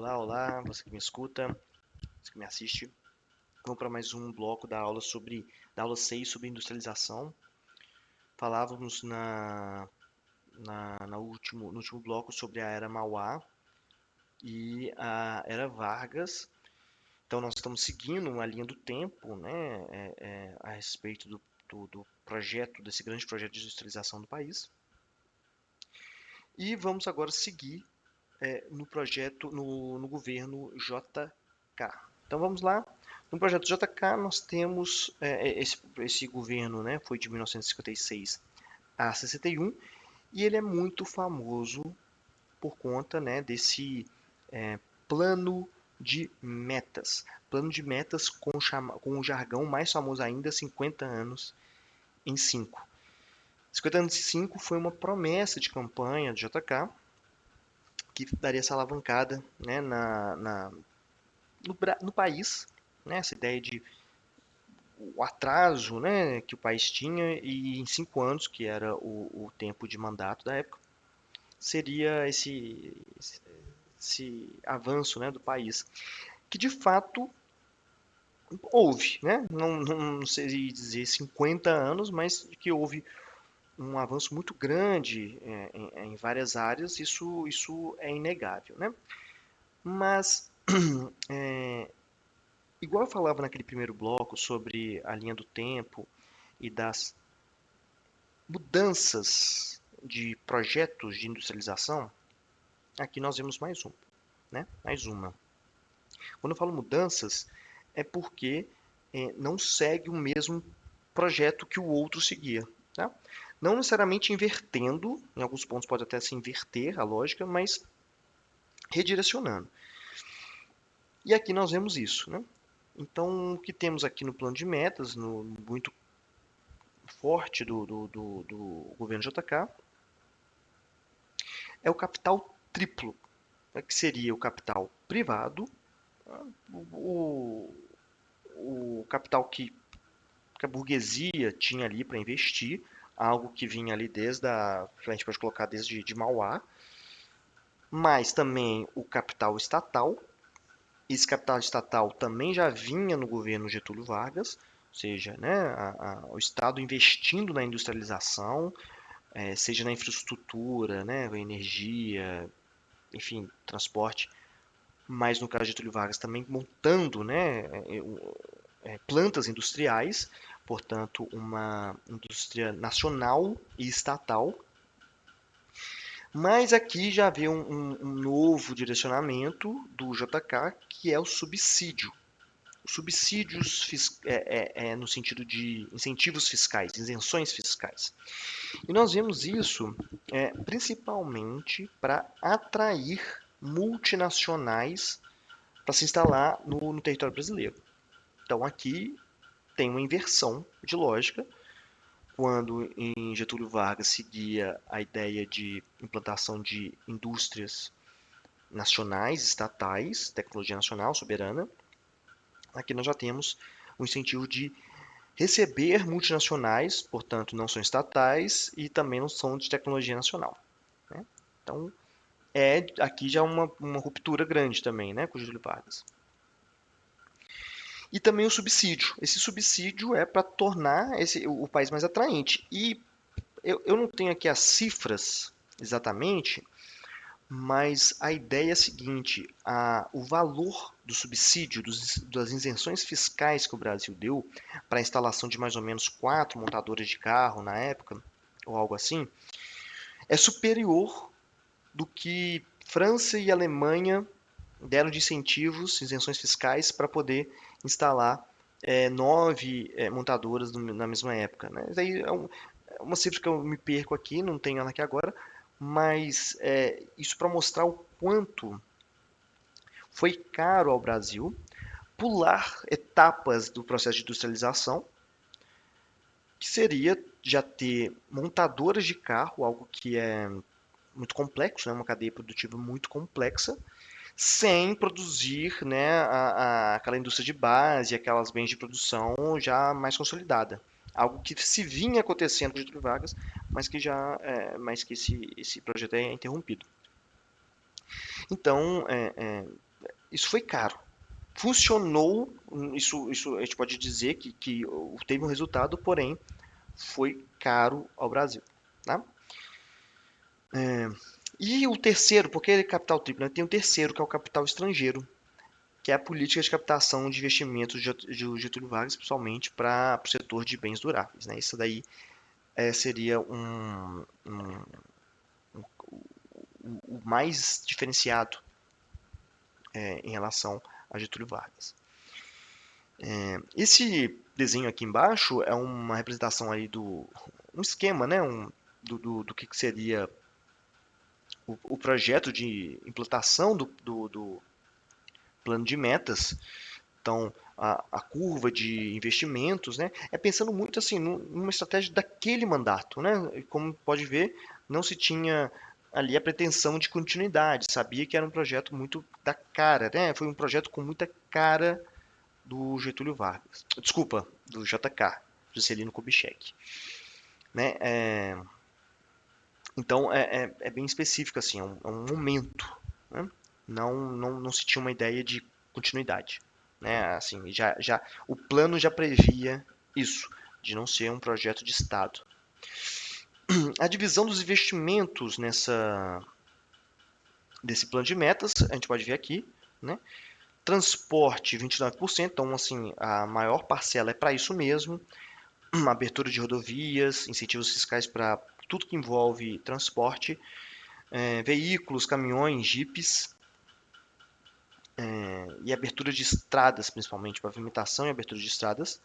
Olá, olá, você que me escuta, você que me assiste. Vamos para mais um bloco da aula 6 sobre industrialização. Falávamos no último bloco sobre a era Mauá e a era Vargas. Então nós estamos seguindo uma linha do tempo, né, a respeito do projeto, desse grande projeto de industrialização do país. E vamos agora seguir no projeto, no governo JK. Então vamos lá. No projeto JK nós temos esse governo, né, foi de 1956 a 61 e ele é muito famoso por conta, né, desse plano de metas. Plano de metas com o jargão mais famoso ainda, 50 anos em 5. 50 anos em 5 foi uma promessa de campanha do JK que daria essa alavancada, né, no país, né, essa ideia de o atraso, né, que o país tinha e em 5 anos, que era o tempo de mandato da época, seria esse avanço, né, do país, que de fato houve, né? Não sei dizer 50 anos, mas que houve um avanço muito grande em várias áreas, isso é inegável, né? Mas igual eu falava naquele primeiro bloco sobre a linha do tempo e das mudanças de projetos de industrialização, aqui nós vemos mais um, né? Mais uma. Quando eu falo mudanças, é porque não segue o mesmo projeto que o outro seguia, tá? Não necessariamente invertendo, em alguns pontos pode até se inverter a lógica, mas redirecionando. E aqui nós vemos isso, né? Então, o que temos aqui no plano de metas, muito forte do governo JK, é o capital triplo, né, que seria o capital privado, o, o capital que a burguesia tinha ali para investir, algo que vinha ali que a gente pode colocar desde de Mauá, mas também o capital estatal. Esse capital estatal também já vinha no governo Getúlio Vargas, ou seja, né, o Estado investindo na industrialização, seja na infraestrutura, né, energia, enfim, transporte, mas no caso de Getúlio Vargas também montando, né, plantas industriais, portanto, uma indústria nacional e estatal. Mas aqui já vê um novo direcionamento do JK, que é o subsídio. Subsídios no sentido de incentivos fiscais, isenções fiscais. E nós vemos isso principalmente para atrair multinacionais para se instalar no território brasileiro. Então aqui tem uma inversão de lógica, quando em Getúlio Vargas seguia a ideia de implantação de indústrias nacionais, estatais, tecnologia nacional, soberana. Aqui nós já temos um incentivo de receber multinacionais, portanto não são estatais e também não são de tecnologia nacional, né? Então aqui já uma ruptura grande também, né, com o Getúlio Vargas. E também o subsídio. Esse subsídio é para tornar o país mais atraente. E eu não tenho aqui as cifras exatamente, mas a ideia é a seguinte: o valor do subsídio, das isenções fiscais que o Brasil deu para a instalação de mais ou menos 4 montadoras de carro na época, ou algo assim, é superior do que França e Alemanha deram de incentivos, isenções fiscais, para poder instalar 9 montadoras na mesma época, né? Isso aí é uma cifra que eu me perco aqui, não tenho ela aqui agora, mas isso para mostrar o quanto foi caro ao Brasil pular etapas do processo de industrialização, que seria já ter montadoras de carro, algo que é muito complexo, né? Uma cadeia produtiva muito complexa, sem produzir, né, aquela indústria de base, aquelas bens de produção já mais consolidada. Algo que se vinha acontecendo com Getúlio Vargas, mas que esse projeto é interrompido. Então, Isso foi caro. Funcionou, isso a gente pode dizer que teve um resultado, porém foi caro ao Brasil, tá? E o terceiro, porque ele é capital triplo, né? Tem o terceiro, que é o capital estrangeiro, que é a política de captação de investimentos de Getúlio Vargas, principalmente para o setor de bens duráveis, né? Isso daí seria o mais diferenciado em relação a Getúlio Vargas. Esse desenho aqui embaixo é uma representação aí um esquema, né? Do que seria o projeto de implantação do plano de metas. Então, a curva de investimentos, né? É pensando muito assim numa estratégia daquele mandato, né? Como pode ver, não se tinha ali a pretensão de continuidade, sabia que era um projeto muito da cara, né? Foi um projeto com muita cara do Getúlio Vargas. Desculpa, do JK, Juscelino Kubitschek. Né? Então é bem específico, assim, é um momento. Né? Não se tinha uma ideia de continuidade. Né? Assim, o plano já previa isso, de não ser um projeto de Estado. A divisão dos investimentos desse plano de metas, a gente pode ver aqui, né? Transporte, 29%, então assim, a maior parcela é para isso mesmo. Abertura de rodovias, incentivos fiscais para tudo que envolve transporte, veículos, caminhões, jipes, e abertura de estradas, principalmente, pavimentação e abertura de estradas.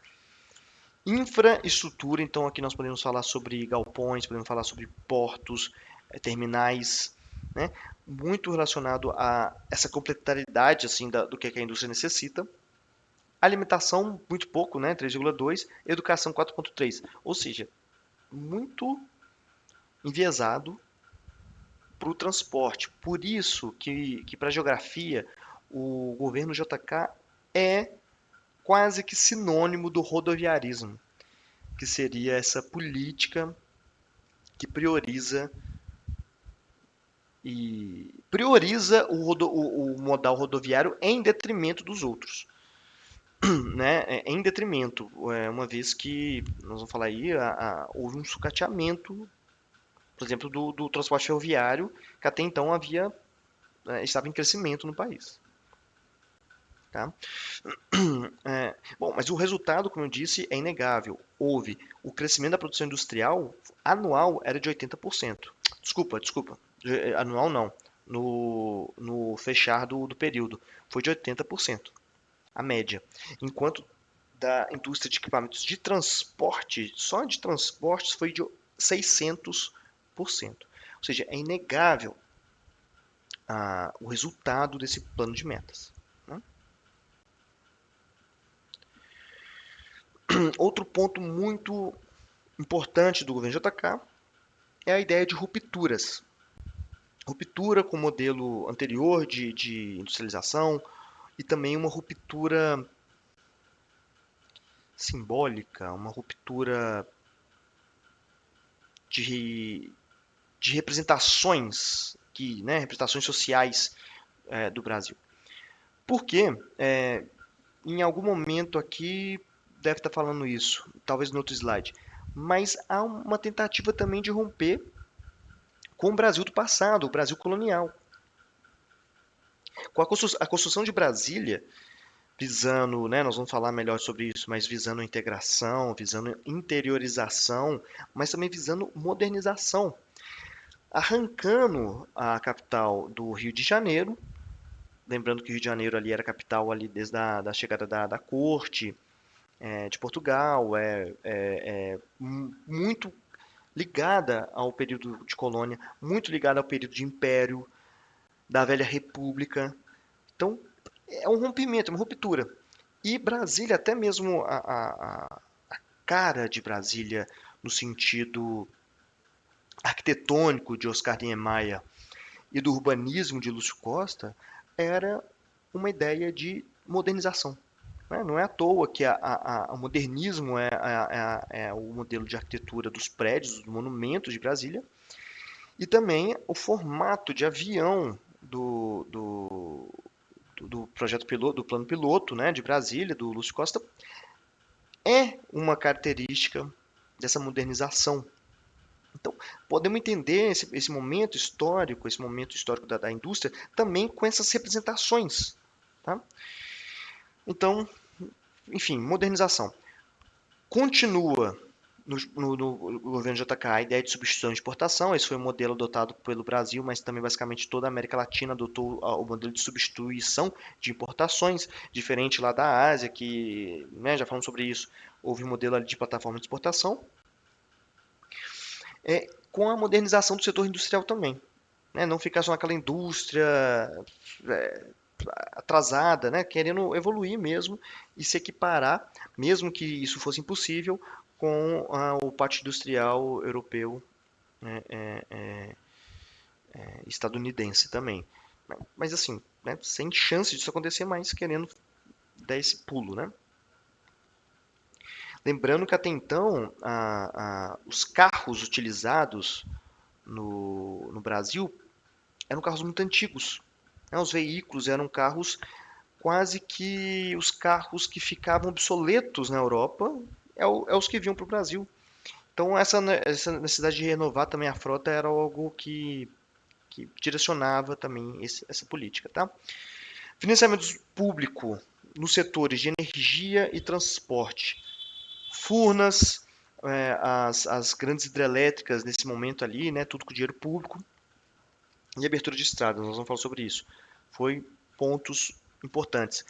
Infraestrutura, então aqui nós podemos falar sobre galpões, podemos falar sobre portos, terminais, né? Muito relacionado a essa complementaridade assim, do que a indústria necessita. Alimentação, muito pouco, né? 3,2. Educação, 4,3. Ou seja, muito enviesado para o transporte. Por isso que para a geografia, o governo JK é quase que sinônimo do rodoviarismo, que seria essa política que prioriza o modal rodoviário em detrimento dos outros. Né, em detrimento, uma vez que, nós vamos falar aí, houve um sucateamento, por exemplo, do transporte ferroviário, que até então estava em crescimento no país. Tá? Bom, mas o resultado, como eu disse, é inegável. Houve o crescimento da produção industrial anual era de 80%. Desculpa. Anual não. No fechar do período. Foi de 80%, a média. Enquanto da indústria de equipamentos de transporte, só de transportes, foi de 600%. Ou seja, é inegável o resultado desse plano de metas. Né? Outro ponto muito importante do governo JK é a ideia de rupturas. Ruptura com o modelo anterior de industrialização e também uma ruptura simbólica, uma ruptura de, de representações, representações sociais do Brasil. Porque em algum momento aqui deve estar falando isso, talvez no outro slide, mas há uma tentativa também de romper com o Brasil do passado, o Brasil colonial. Com a construção de Brasília, visando, né, nós vamos falar melhor sobre isso, mas visando integração, visando interiorização, mas também visando modernização, arrancando a capital do Rio de Janeiro, lembrando que o Rio de Janeiro ali era a capital ali desde a chegada da corte de Portugal, muito ligada ao período de colônia, muito ligada ao período de império, da velha república. Então, é um rompimento, é uma ruptura. E Brasília, até mesmo a cara de Brasília, no sentido arquitetônico de Oscar Niemeyer e do urbanismo de Lúcio Costa, era uma ideia de modernização. Né? Não é à toa que o modernismo é o modelo de arquitetura dos prédios, dos monumentos de Brasília, e também o formato de avião do projeto piloto, do plano piloto, né, de Brasília, do Lúcio Costa, é uma característica dessa modernização. Então, podemos entender esse momento histórico, da indústria, também com essas representações. Tá? Então, enfim, modernização. Continua no governo JK a ideia de substituição de exportação. Esse foi um modelo adotado pelo Brasil, mas também basicamente toda a América Latina adotou o modelo de substituição de importações, diferente lá da Ásia, que, né, já falamos sobre isso, houve um modelo ali de plataforma de exportação. Com a modernização do setor industrial também. Né? Não ficar só naquela indústria é, atrasada, né? Querendo evoluir mesmo e se equiparar, mesmo que isso fosse impossível, com o pátio industrial europeu, né, estadunidense também. Mas assim, né, sem chance disso acontecer, mas querendo dar esse pulo, né? Lembrando que até então os carros utilizados no Brasil eram carros muito antigos. Né? Os veículos eram carros quase que os carros que ficavam obsoletos na Europa é os que vinham para o Brasil. Então essa necessidade de renovar também a frota era algo que direcionava também essa política. Tá? Financiamento público nos setores de energia e transporte. Furnas, as grandes hidrelétricas nesse momento ali, né, tudo com dinheiro público, e abertura de estradas, nós vamos falar sobre isso. Foi pontos importantes.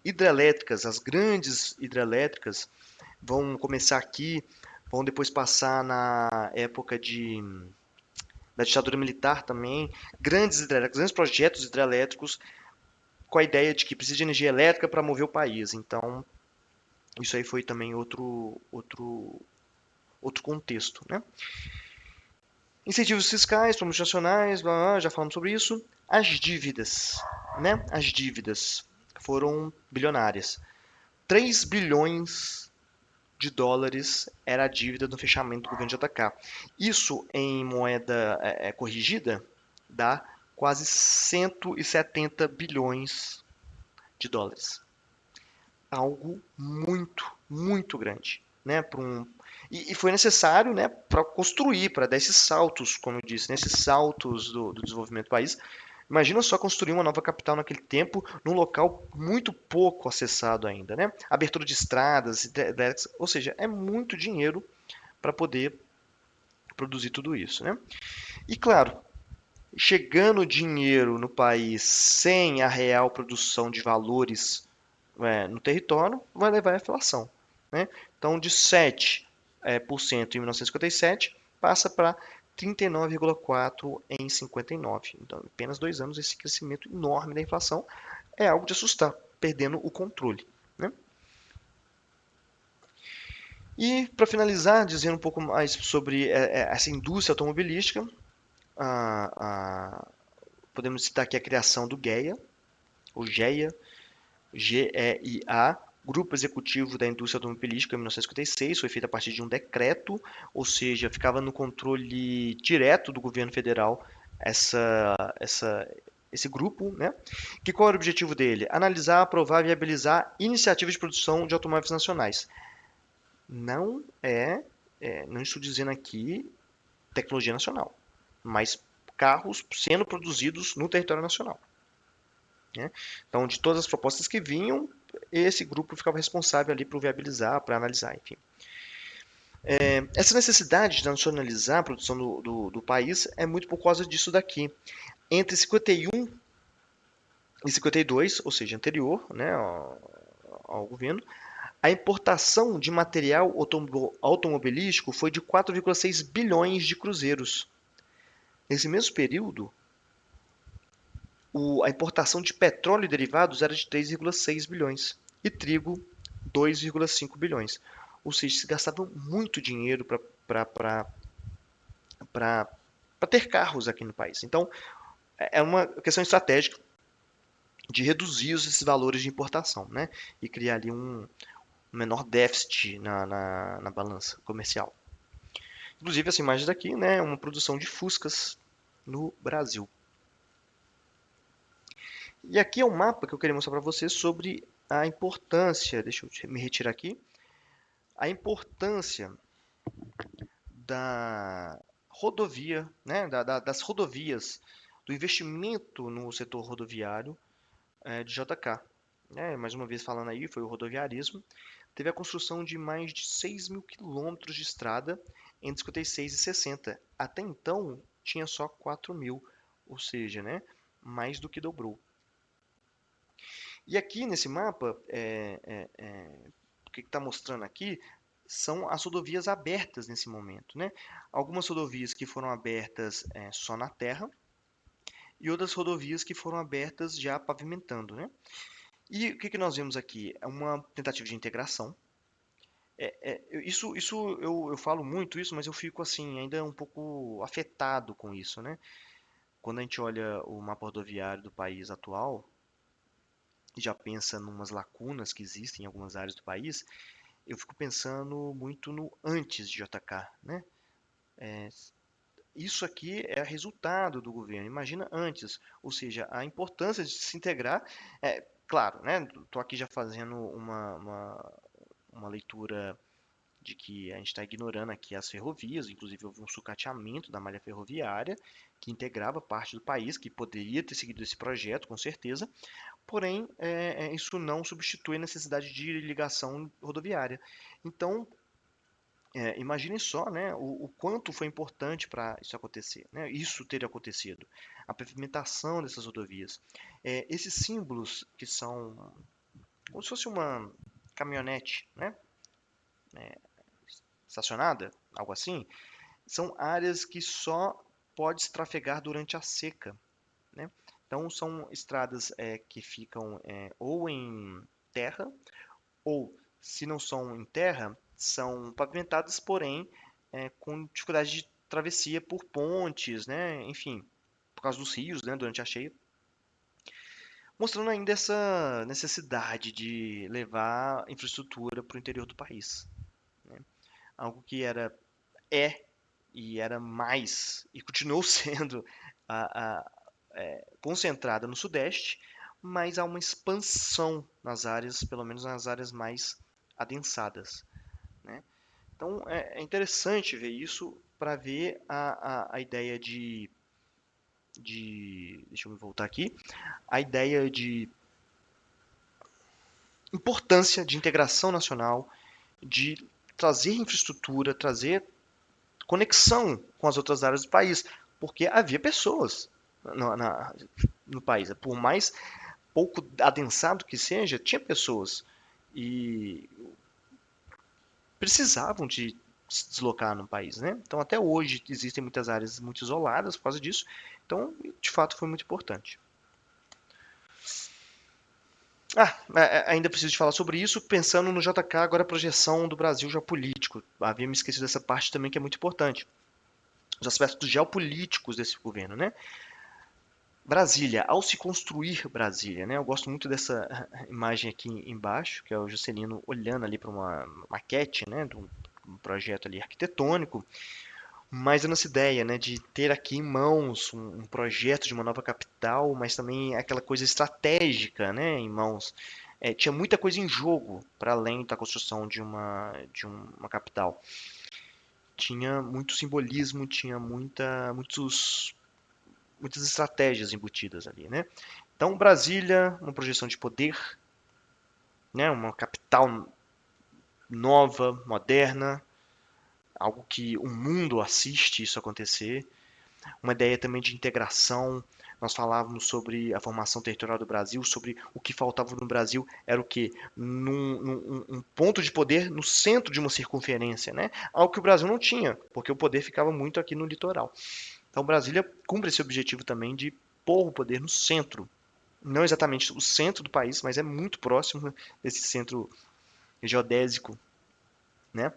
Hidrelétricas, as grandes hidrelétricas, vão começar aqui, vão depois passar na época da ditadura militar também. Grandes hidrelétricas, grandes projetos hidrelétricos, com a ideia de que precisa de energia elétrica para mover o país. Então, isso aí foi também outro contexto, né? Incentivos fiscais, promocionais, blá, blá, já falamos sobre isso. As dívidas, né? As dívidas foram bilionárias. 3 bilhões de dólares era a dívida no fechamento do governo de JK. Isso em moeda corrigida dá quase 170 bilhões de dólares. Algo muito, muito grande, né? E foi necessário, né, para construir, para dar esses saltos, como eu disse, né, esses saltos do desenvolvimento do país. Imagina só construir uma nova capital naquele tempo, num local muito pouco acessado ainda, né? Abertura de estradas, ou seja, é muito dinheiro para poder produzir tudo isso, né? E claro, chegando dinheiro no país sem a real produção de valores no território, vai levar à inflação, né? Então, de 7% em 1957, passa para 39,4% em 59. Então, em apenas 2 anos, esse crescimento enorme da inflação é algo de assustar, perdendo o controle. Né? E, para finalizar, dizendo um pouco mais sobre essa indústria automobilística, podemos citar aqui a criação do GEA, o GEA, GEIA, Grupo Executivo da Indústria Automobilística, em 1956, foi feito a partir de um decreto, ou seja, ficava no controle direto do governo federal esse grupo, né? Que qual era o objetivo dele? Analisar, aprovar, viabilizar iniciativas de produção de automóveis nacionais. Não não estou dizendo aqui tecnologia nacional, mas carros sendo produzidos no território nacional. Né? Então, de todas as propostas que vinham, esse grupo ficava responsável ali para viabilizar, para analisar, enfim. Essa necessidade de nacionalizar a produção do país é muito por causa disso daqui. Entre 51 e 52, ou seja, anterior, né, ao governo, a importação de material automobilístico foi de 4,6 bilhões de cruzeiros. Nesse mesmo período, a importação de petróleo e derivados era de 3,6 bilhões e trigo 2,5 bilhões. Ou seja, se gastava muito dinheiro para ter carros aqui no país. Então, é uma questão estratégica de reduzir esses valores de importação, né? E criar ali um menor déficit na balança comercial. Inclusive, essa imagem daqui, né, é uma produção de Fuscas no Brasil. E aqui é um mapa que eu queria mostrar para vocês sobre a importância, deixa eu me retirar aqui, a importância da rodovia, né, das rodovias, do investimento no setor rodoviário de JK. Mais uma vez falando aí, foi o rodoviarismo. Teve a construção de mais de 6 mil quilômetros de estrada entre 56 e 60. Até então, tinha só 4 mil, ou seja, né, mais do que dobrou. E aqui nesse mapa, o que está mostrando aqui são as rodovias abertas nesse momento, né? Algumas rodovias que foram abertas só na terra e outras rodovias que foram abertas já pavimentando, né? E o que, que nós vemos aqui? É uma tentativa de integração. Eu falo muito isso, mas eu fico assim ainda um pouco afetado com isso, né? Quando a gente olha o mapa rodoviário do país atual e já pensa em umas lacunas que existem em algumas áreas do país, eu fico pensando muito no antes de JK, né? Isso aqui é resultado do governo. Imagina antes, ou seja, a importância de se integrar. Claro, né? Estou aqui já fazendo uma leitura de que a gente está ignorando aqui as ferrovias, inclusive houve um sucateamento da malha ferroviária que integrava parte do país, que poderia ter seguido esse projeto, com certeza, porém isso não substitui a necessidade de ligação rodoviária. Então, imaginem só, né, o quanto foi importante para isso acontecer, né, isso ter acontecido, a pavimentação dessas rodovias. Esses símbolos que são como se fosse uma caminhonete, né, estacionada, algo assim, são áreas que só pode se trafegar durante a seca, né? Então são estradas que ficam ou em terra ou, se não são em terra, são pavimentadas, porém com dificuldade de travessia por pontes, né? Enfim, por causa dos rios, né? Durante a cheia, mostrando ainda essa necessidade de levar infraestrutura para o interior do país, né? Algo que é e era mais e continuou sendo concentrada no Sudeste, mas há uma expansão nas áreas, pelo menos nas áreas mais adensadas, né? Então é interessante ver isso para ver a ideia deixa eu voltar aqui, a ideia de importância de integração nacional, de trazer infraestrutura, trazer conexão com as outras áreas do país, porque havia pessoas no país. Por mais pouco adensado que seja, tinha pessoas e precisavam de se deslocar no país, né? Então até hoje existem muitas áreas muito isoladas por causa disso. Então, de fato, foi muito importante. Ainda preciso de falar sobre isso, pensando no JK, agora a projeção do Brasil geopolítico. Havia me esquecido dessa parte também que é muito importante. Os aspectos geopolíticos desse governo, né? Brasília, ao se construir Brasília, né? Eu gosto muito dessa imagem aqui embaixo, que é o Juscelino olhando ali para uma maquete, né? De um projeto ali arquitetônico, mas dando essa ideia, né? De ter aqui em mãos um projeto de uma nova capital, mas também aquela coisa estratégica, né? Em mãos. Tinha muita coisa em jogo para além da construção de uma capital. Tinha muito simbolismo, tinha muitas estratégias embutidas ali, né? Então, Brasília, uma projeção de poder, né? Uma capital nova, moderna, algo que o mundo assiste isso acontecer. Uma ideia também de integração. Nós falávamos sobre a formação territorial do Brasil, sobre o que faltava no Brasil era o quê? Um ponto de poder no centro de uma circunferência, né? Algo que o Brasil não tinha, porque o poder ficava muito aqui no litoral. Então, Brasília cumpre esse objetivo também de pôr o poder no centro. Não exatamente o centro do país, mas é muito próximo desse centro geodésico, né?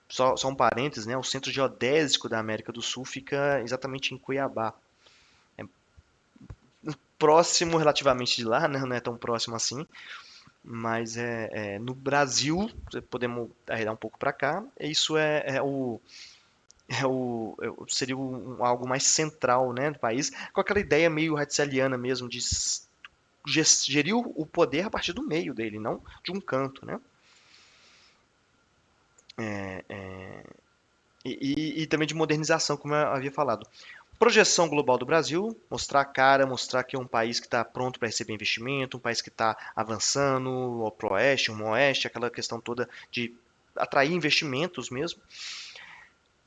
Só um parênteses, né? O centro geodésico da América do Sul fica exatamente em Cuiabá. É próximo relativamente de lá, né? Não é tão próximo assim, mas no Brasil, podemos arredar um pouco para cá, isso é seria algo mais central, né, do país, com aquela ideia meio ratzeliana mesmo de gerir o poder a partir do meio dele, não de um canto, né? E também de modernização, como eu havia falado. Projeção global do Brasil, mostrar a cara, mostrar que é um país que está pronto para receber investimento, um país que está avançando para o oeste, um oeste, aquela questão toda de atrair investimentos mesmo,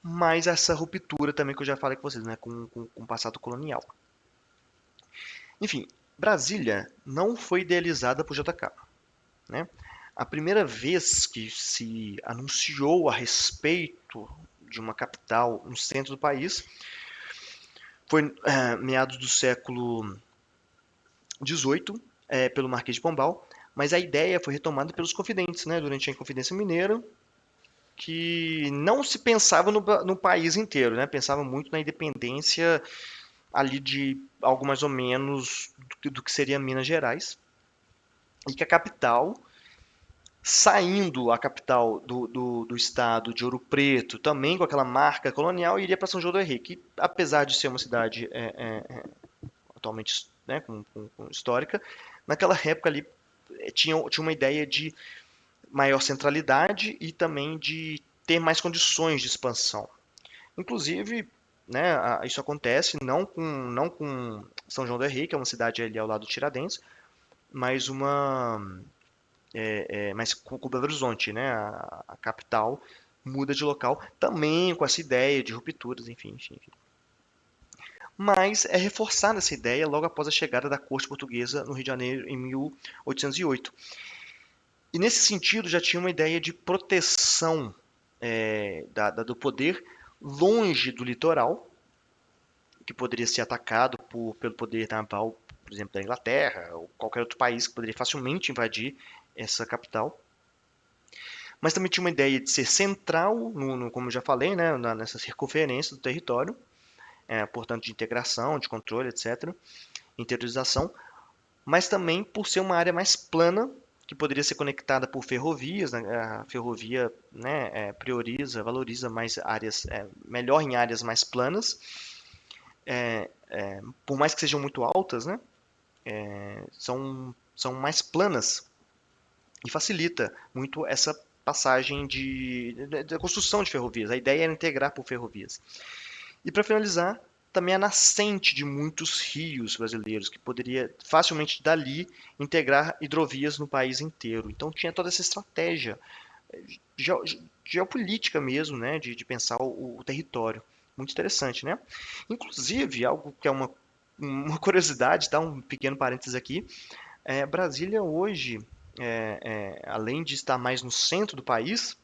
mas essa ruptura também que eu já falei com vocês, né, com o passado colonial. Enfim, Brasília não foi idealizada por JK, né? A primeira vez que se anunciou a respeito de uma capital no centro do país foi meados do século XVIII, pelo Marquês de Pombal, mas a ideia foi retomada pelos confidentes, né, durante a Inconfidência Mineira, que não se pensava no país inteiro, né, pensava muito na independência ali de algo mais ou menos do que seria Minas Gerais, e que a capital, saindo a capital do estado de Ouro Preto, também com aquela marca colonial, iria para São João do Rei, que apesar de ser uma cidade atualmente, né, com histórica, naquela época ali tinha uma ideia de maior centralidade e também de ter mais condições de expansão. Inclusive, né, isso acontece não com São João del Rei, que é uma cidade ali ao lado do Tiradentes, mas mas com Belo Horizonte, né, a capital muda de local também com essa ideia de rupturas, enfim. Mas é reforçada essa ideia logo após a chegada da corte portuguesa no Rio de Janeiro em 1808. E nesse sentido já tinha uma ideia de proteção do poder longe do litoral, que poderia ser atacado pelo poder naval, por exemplo, da Inglaterra ou qualquer outro país que poderia facilmente invadir essa capital. Mas também tinha uma ideia de ser central, como eu já falei, né, nessa circunferência do território, portanto de integração, de controle, etc., interiorização, mas também por ser uma área mais plana, que poderia ser conectada por ferrovias, né? A ferrovia, né, valoriza mais áreas, melhor em áreas mais planas, por mais que sejam muito altas, né, são mais planas e facilita muito essa passagem da construção de ferrovias. A ideia era integrar por ferrovias. E para finalizar, também a nascente de muitos rios brasileiros, que poderia facilmente dali integrar hidrovias no país inteiro. Então tinha toda essa estratégia geopolítica mesmo, né, de pensar o território. Muito interessante, né? Inclusive, algo que é uma curiosidade, tá? Um pequeno parênteses aqui, Brasília hoje, além de estar mais no centro do país,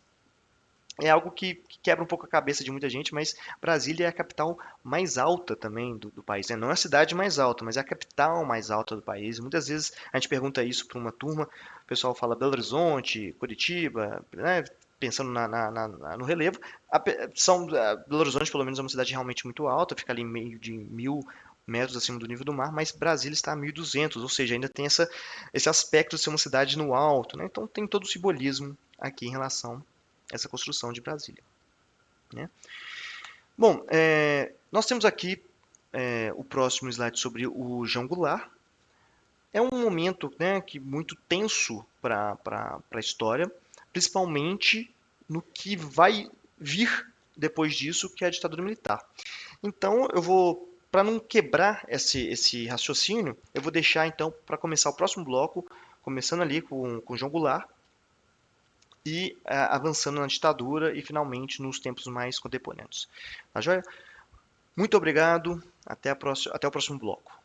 é algo que quebra um pouco a cabeça de muita gente, mas Brasília é a capital mais alta também do país, né? Não é a cidade mais alta, mas é a capital mais alta do país. Muitas vezes a gente pergunta isso para uma turma, o pessoal fala Belo Horizonte, Curitiba, né? Pensando no relevo. Belo Horizonte, pelo menos, é uma cidade realmente muito alta, fica ali em meio de 1.000 metros acima do nível do mar, mas Brasília está a 1.200, ou seja, ainda tem esse aspecto de ser uma cidade no alto, né? Então tem todo o simbolismo aqui em relação essa construção de Brasília, né? Bom, nós temos aqui o próximo slide sobre o João Goulart. É um momento, né, que muito tenso para a história, principalmente no que vai vir depois disso, que é a ditadura militar. Então, eu vou, para não quebrar esse raciocínio, eu vou deixar então para começar o próximo bloco, começando ali com João Goulart, e avançando na ditadura e finalmente nos tempos mais contemporâneos. Tá joia? Muito obrigado, até o próximo bloco.